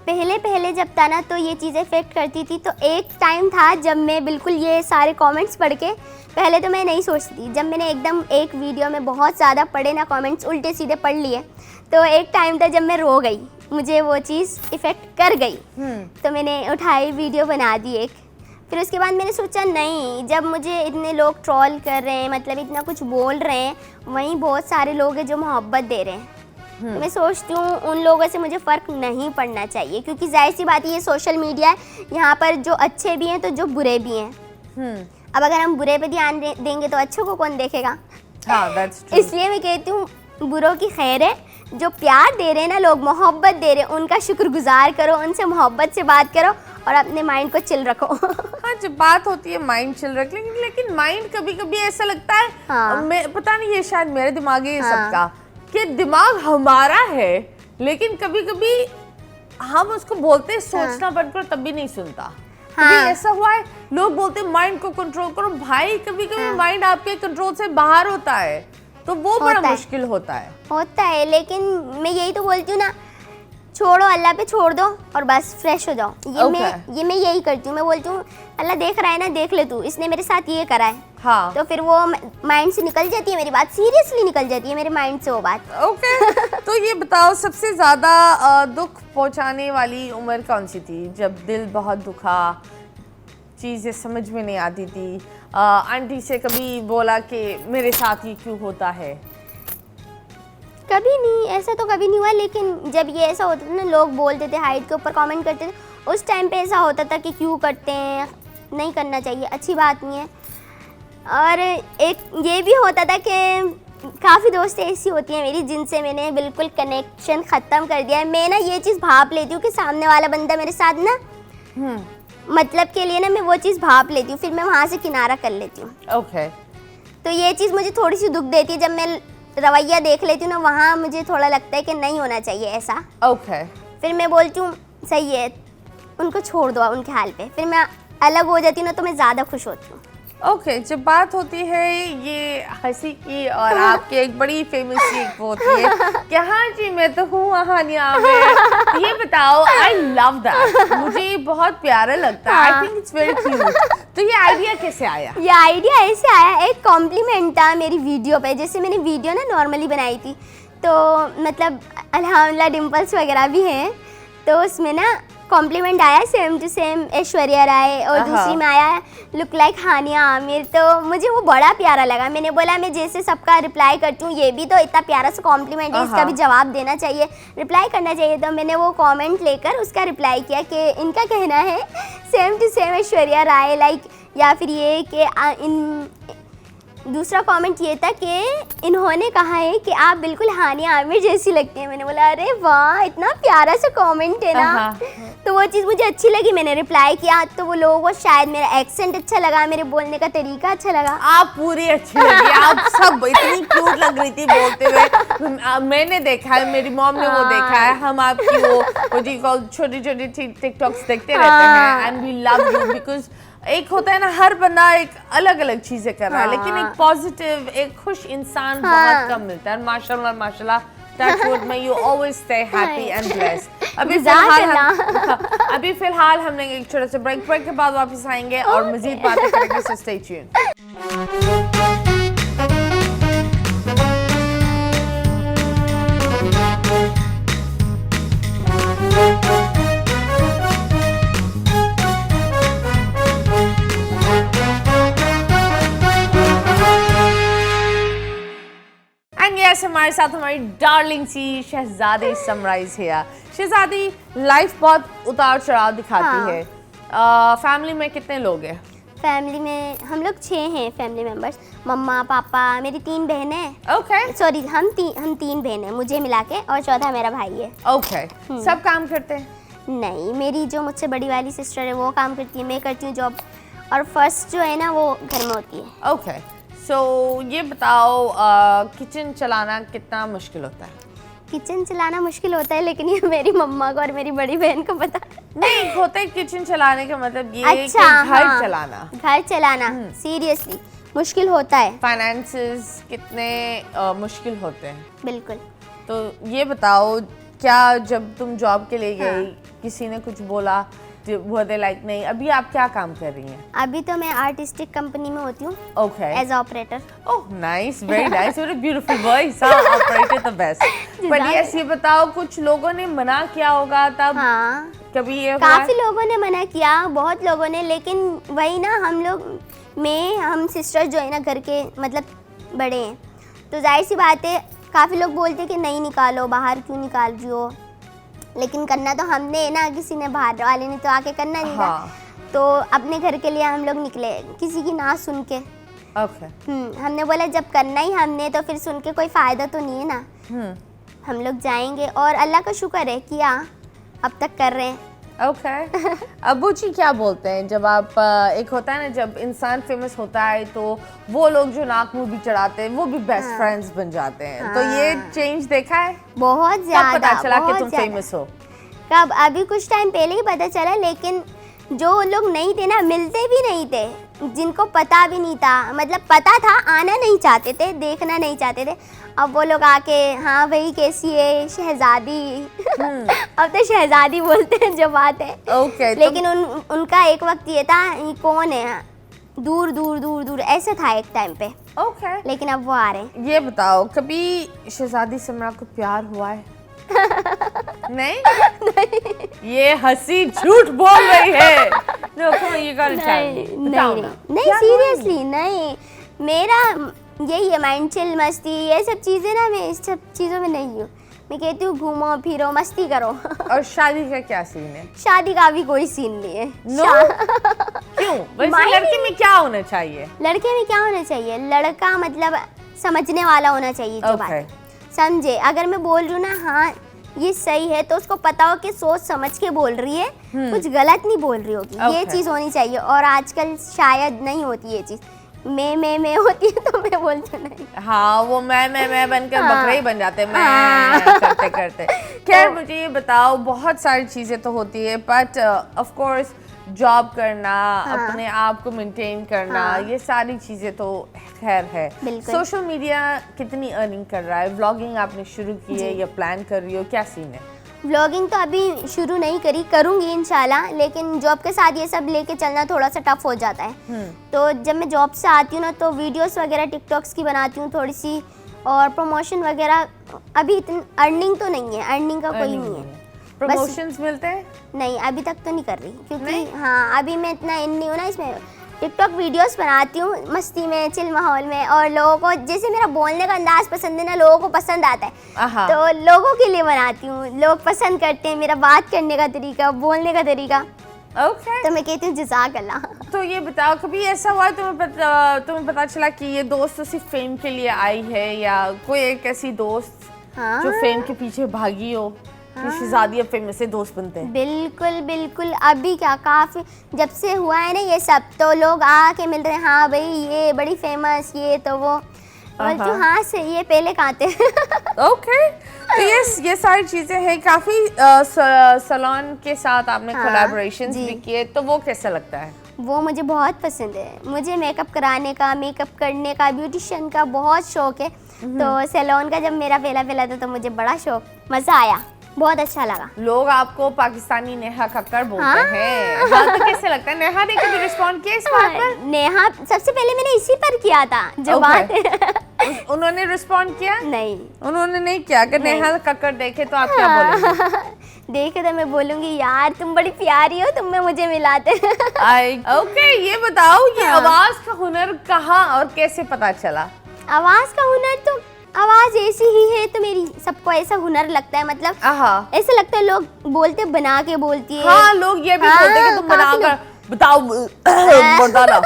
पहले पहले जब था ना तो ये चीज़ें इफेक्ट करती थी। तो एक टाइम था जब मैं बिल्कुल ये सारे कमेंट्स पढ़ के, पहले तो मैं नहीं सोचती थी, जब मैंने एकदम एक वीडियो में बहुत ज़्यादा पढ़े ना कमेंट्स, उल्टे सीधे पढ़ लिए, तो एक टाइम था जब मैं रो गई, मुझे वो चीज़ इफ़ेक्ट कर गई। तो मैंने उठाई वीडियो बना दी एक। फिर उसके बाद मैंने सोचा नहीं, जब मुझे इतने लोग ट्रोल कर रहे हैं, मतलब इतना कुछ बोल रहे हैं, वहीं बहुत सारे लोग हैं जो मोहब्बत दे रहे हैं। तो मैं सोचती हूँ उन लोगों से मुझे फ़र्क नहीं पड़ना चाहिए, क्योंकि जाहिर सी बात है ये सोशल मीडिया है, यहाँ पर जो अच्छे भी हैं तो जो बुरे भी हैं। अब अगर हम बुरे पे ध्यान देंगे तो अच्छों को कौन देखेगा? हाँ, that's true. इसलिए मैं कहती हूँ बुरों की खैर है, जो प्यार दे रहे हैं ना लोग, मोहब्बत दे रहे हैं, उनका शुक्रगुजार करो, उनसे मोहब्बत से बात करो और अपने माइंड को चिल रखो। हाँ, जब बात होती है माइंड चिल रख, लेकिन माइंड कभी कभी ऐसा लगता है, मैं पता नहीं, ये शायद मेरे दिमाग है ये सबका, कि दिमाग हमारा है, लेकिन कभी कभी हम उसको बोलते हैं सोचना बंद करो, तब भी नहीं सुनता। कभी ऐसा हुआ है, लोग बोलते हैं माइंड को कंट्रोल करो, भाई कभी कभी माइंड आपके कंट्रोल से बाहर होता है, तो वो बड़ा मुश्किल होता है। लेकिन मैं यही तो बोलती हूँ ना, छोड़ो, अल्लाह पे छोड़ दो और बस फ्रेश हो जाओ। मैं यही करती हूँ। मैं बोलती हूँ अल्लाह देख रहा है ना, देख ले तू, इसने मेरे साथ ये करा है। हाँ। तो फिर वो माइंड से निकल जाती है मेरी बात, सीरियसली निकल जाती है मेरे माइंड से वो बात। तो ये बताओ, सबसे ज़्यादा दुख पहुँचाने वाली उम्र कौन सी थी, जब दिल बहुत दुखा, चीज़ें समझ में नहीं आती थी, आंटी से कभी बोला कि मेरे साथ ये क्यों होता है? कभी नहीं, ऐसा तो कभी नहीं हुआ, लेकिन जब ये ऐसा होता था ना, लोग बोलते थे, हाइट के ऊपर कमेंट करते थे, उस टाइम पे ऐसा होता था कि क्यों करते हैं, नहीं करना चाहिए, अच्छी बात नहीं है। और एक ये भी होता था कि काफ़ी दोस्तें ऐसी होती हैं मेरी जिनसे मैंने बिल्कुल कनेक्शन ख़त्म कर दिया है। मैं ना ये चीज़ भाप लेती हूँ कि सामने वाला बंदा मेरे साथ ना मतलब के लिए ना, मैं वो चीज़ भाप लेती हूँ, फिर मैं वहाँ से किनारा कर लेती हूँ। तो ये चीज़ मुझे थोड़ी सी दुख देती है, जब मैं रवैया देख लेती हूँ ना, वहाँ मुझे थोड़ा लगता है कि नहीं होना चाहिए ऐसा। फिर मैं बोलती हूँ सही है, उनको छोड़ दो उनके हाल पे, फिर मैं अलग हो जाती हूँ ना, तो मैं ज़्यादा खुश होती हूँ। जब बात होती है ये हंसी की, और आपकी एक बड़ी फेमस चीज होती है कि हाँ जी मैं तो हूँ हानिया में, ये बताओ, आई लव दैट, मुझे बहुत प्यारा लगता है, I think it's very cute. तो ये आइडिया कैसे आया? ये आइडिया ऐसे आया, एक कॉम्प्लीमेंट था मेरी वीडियो पे। जैसे मैंने वीडियो ना नॉर्मली बनाई थी, तो मतलब अल्हम्दुलिल्लाह डिम्पल्स वगैरह भी हैं, तो उसमें ना कॉम्प्लीमेंट आया सेम टू सेम ऐश्वर्या राय, और दूसरी में आया लुक लाइक हानिया आमिर। तो मुझे वो बड़ा प्यारा लगा। मैंने बोला मैं जैसे सबका रिप्लाई करती हूँ, ये भी तो इतना प्यारा सा कॉम्प्लीमेंट है, इसका भी जवाब देना चाहिए, रिप्लाई करना चाहिए। तो मैंने वो कमेंट लेकर उसका रिप्लाई किया कि इनका कहना है same to same Aishwarya Rai like, या फिर ये कि दूसरा कमेंट ये था कि इन्होंने कहा है कि आप बिल्कुल हानिया आमिर जैसी लगती हैं। मैंने बोला अरे वाह, इतना प्यारा सा कमेंट है ना। तो वो चीज़ मुझे अच्छी लगी, मैंने रिप्लाई किया। तो वो लोगों को शायद मेरा एक्सेंट अच्छा लगा, मेरे बोलने का तरीका अच्छा लगा। आप पूरी अच्छी लगी, आप सब इतनी क्यूट लग रही थी बोलते हुए। मैंने देखा है, मेरी मॉम ने वो देखा है, हम आपकी वो छोटी छोटी टिकटॉक्स देखते रहते हैं, and we love you because एक होता है ना, हर बंदा एक अलग अलग चीजें कर रहा है, लेकिन एक पॉजिटिव, एक खुश इंसान बहुत कम मिलता है। माशाल्लाह माशाल्लाह, touch wood, may you always stay happy and blessed। अभी फिलहाल हम लेंगे एक छोटा सा ब्रेक के बाद वापस आएंगे और मजीद बातें करेंगे, so stay tuned। हमारे साथ हमारी डार्लिंग सी शहजादी समराइज है। शहजादी लाइफ बहुत उतार चढ़ाव दिखाती है। फैमिली में कितने लोग हैं? फैमिली में हम लोग 6 हैं फैमिली मेंबर्स, मम्मा पापा, मेरी 3 बहनें हैं। सॉरी, हम 3 बहनें हैं मुझे मिला के, और चौथा मेरा भाई है। सब काम करते हैं? नहीं, मेरी जो मुझसे बड़ी वाली सिस्टर है वो काम करती है, मैं करती हूँ जॉब, और फर्स्ट जो है ना वो घर में होती है। सो ये बताओ, किचन चलाना कितना मुश्किल होता है? किचन चलाना मुश्किल होता है, लेकिन ये मेरी मम्मा को और मेरी बड़ी बहन को पता नहीं होता है। किचन चलाने का मतलब ये घर चलाना सीरियसली मुश्किल होता है। फाइनेंसेस कितने मुश्किल होते हैं? बिल्कुल। तो ये बताओ, क्या जब तुम जॉब के लिए गई किसी ने कुछ बोला वो दे लाइक नहीं? अभी आप क्या काम कर रही हैं? अभी तो मैं आर्टिस्टिक कंपनी में होती हूँ okay, as operator. Oh nice, very nice, what a beautiful voice. हाँ, ऑपरेटर द बेस्ट। पर यस, ये बताओ कुछ लोगों ने मना किया होगा तब? हाँ, कभी ये काफी लोगों ने मना किया, बहुत लोगों ने, लेकिन वही ना, हम सिस्टर्स जो है ना घर के मतलब बड़े हैं, तो जाहिर सी बात है काफ़ी लोग बोलते हैं कि नहीं निकालो, बाहर क्यों निकाल रही हो, लेकिन करना तो हमने है ना, किसी ने बाहर वाले ने तो आके करना नहीं था। तो अपने घर के लिए हम लोग निकले, किसी की ना सुन के। ओके। हमने बोला जब करना ही हमने, तो फिर सुन के कोई फ़ायदा तो नहीं है ना। हम लोग जाएंगे, और अल्लाह का शुक्र है किया, अब तक कर रहे हैं। ओके। अबू जी क्या बोलते हैं जब आप एक होता है ना, जब इंसान फेमस होता है तो वो लोग जो नाक मुंह भी चढ़ाते हैं वो भी बेस्ट फ्रेंड्स बन जाते हैं, तो ये चेंज देखा है? बहुत कब ज़्यादा, पता चला कि बहुत तुम ज़्यादा। फेमस हो? कब? अभी कुछ टाइम पहले ही पता चला, लेकिन जो लोग नहीं थे ना, मिलते भी नहीं थे, जिनको पता भी नहीं था, मतलब पता था, आना नहीं चाहते थे, देखना नहीं चाहते थे, अब वो लोग आके हाँ भाई कैसी है शहजादी। अब तो शहजादी बोलते हैं जो बात है। ओके, लेकिन उनका एक वक्त ये था, ये कौन है, दूर दूर दूर दूर ऐसे था एक टाइम पे। ओके, लेकिन अब वो आ रहे हैं। ये बताओ कभी शहजादी से आपको प्यार हुआ है? नहीं? ये हंसी झूठ बोल रही है। No, come on, you gotta tell me. बताओ ना। नहीं, सीरियसली नहीं, मेरा यही है माइंड चिल, मस्ती, ये सब चीज़ें ना, मैं इस सब चीज़ों में नहीं हूँ। मैं कहती हूँ घूमो फिरो मस्ती करो। और शादी का क्या सीन है? शादी का भी कोई सीन नहीं है। नो? क्यों? वैसे लड़के में क्या होना चाहिए? लड़के में क्या होना चाहिए? लड़का मतलब समझने वाला होना चाहिए, जो बात समझे। अगर मैं बोल रही हूँ ना हाँ ये सही है, तो उसको पता हो कि सोच समझ के बोल रही है, कुछ गलत नहीं बोल रही होगी। ये चीज़ होनी चाहिए, और आजकल शायद नहीं होती ये चीज़। मैं होती है तो मैं बोलती नहीं। हाँ, वो मैं बनकर बकरे ही बन जाते हैं, मैं करते करते। खैर, मुझे ये बताओ, बहुत सारी चीज़ें तो होती है, बट ऑफ कोर्स जॉब करना, अपने आप को मेंटेन करना, ये सारी चीज़ें तो खैर है। सोशल मीडिया कितनी अर्निंग कर रहा है? व्लॉगिंग आपने शुरू की है या प्लान कर रही हो, क्या सीन है? व्लॉगिंग तो अभी शुरू नहीं करी, करूँगी इंशाल्लाह, लेकिन जॉब के साथ ये सब लेके चलना थोड़ा सा टफ हो जाता है। तो जब मैं जॉब से आती हूँ ना, तो वीडियोस वगैरह टिकटॉक्स की बनाती हूँ थोड़ी सी, और प्रमोशन वगैरह। अभी इतनी अर्निंग तो नहीं है, अर्निंग का कोई नहीं है। प्रमोशंस मिलते हैं? नहीं, अभी तक तो नहीं कर रही, क्योंकि हाँ अभी मैं इतना इन नहीं हूँ ना इसमें। टिकटॉक वीडियोस बनाती हूँ मस्ती में, चिल माहौल में, और लोगों को जैसे मेरा बोलने का अंदाज पसंद है ना, लोगों को पसंद आता है, तो लोगों के लिए बनाती हूँ। लोग पसंद करते हैं मेरा बात करने का तरीका, बोलने का तरीका। ओके, तो मैं कहती हूँ जज़ाकल्लाह। तो ये बताओ, कभी ऐसा हुआ तुम्हें पता चला कि ये दोस्त सिर्फ फेम के लिए आई है, या कोई एक ऐसी दोस्त जो फेम के पीछे भागी हो? शहजादी फेमस से दोस्त बनते हैं। बिल्कुल बिल्कुल, अभी क्या काफ़ी जब से हुआ है ना ये सब, तो लोग आके मिल रहे हैं, हाँ भाई ये बड़ी फेमस, ये तो वो, और जो हाँ सही है, पहले कहाँ थे। ओके, तो ये सारी चीज़ें हैं। काफ़ी सैलून के साथ आपने कोलैबोरेशंस भी किए, तो वो कैसा लगता है? वो मुझे बहुत पसंद है। मुझे मेकअप कराने का, मेकअप करने का, ब्यूटिशियन का बहुत शौक है। तो सैलून का जब मेरा पहला था, तो मुझे बड़ा शौक, मज़ा आया, बहुत अच्छा लगा। लोग आपको पाकिस्तानी नेहा कक्कड़ बोलते हैं। हाँ, तो कैसे लगता है? नेहा ने कभी रिस्पॉन्ड किया इस बात पर? नेहा सबसे पहले मैंने इसी पर किया था जो बात है। उन्होंने रिस्पॉन्ड किया? नहीं, उन्होंने नहीं किया। अगर नेहा कक्कड़ देखे तो आप क्या बोलेंगे? देखे तो मैं बोलूंगी यार तुम बड़ी प्यारी हो, तुम में मुझे मिलाते। ओके, ये बताओ, ये आवाज का हुनर कहाँ और कैसे पता चला? आवाज का हुनर तो आवाज ऐसी ही है, तो मेरी सबको ऐसा हुनर लगता है, मतलब ऐसा लगता है लोग बोलते बना के बोलती है। हाँ, लोग ये भी बोलते हैं कि तुम बना कर बताओ, बताना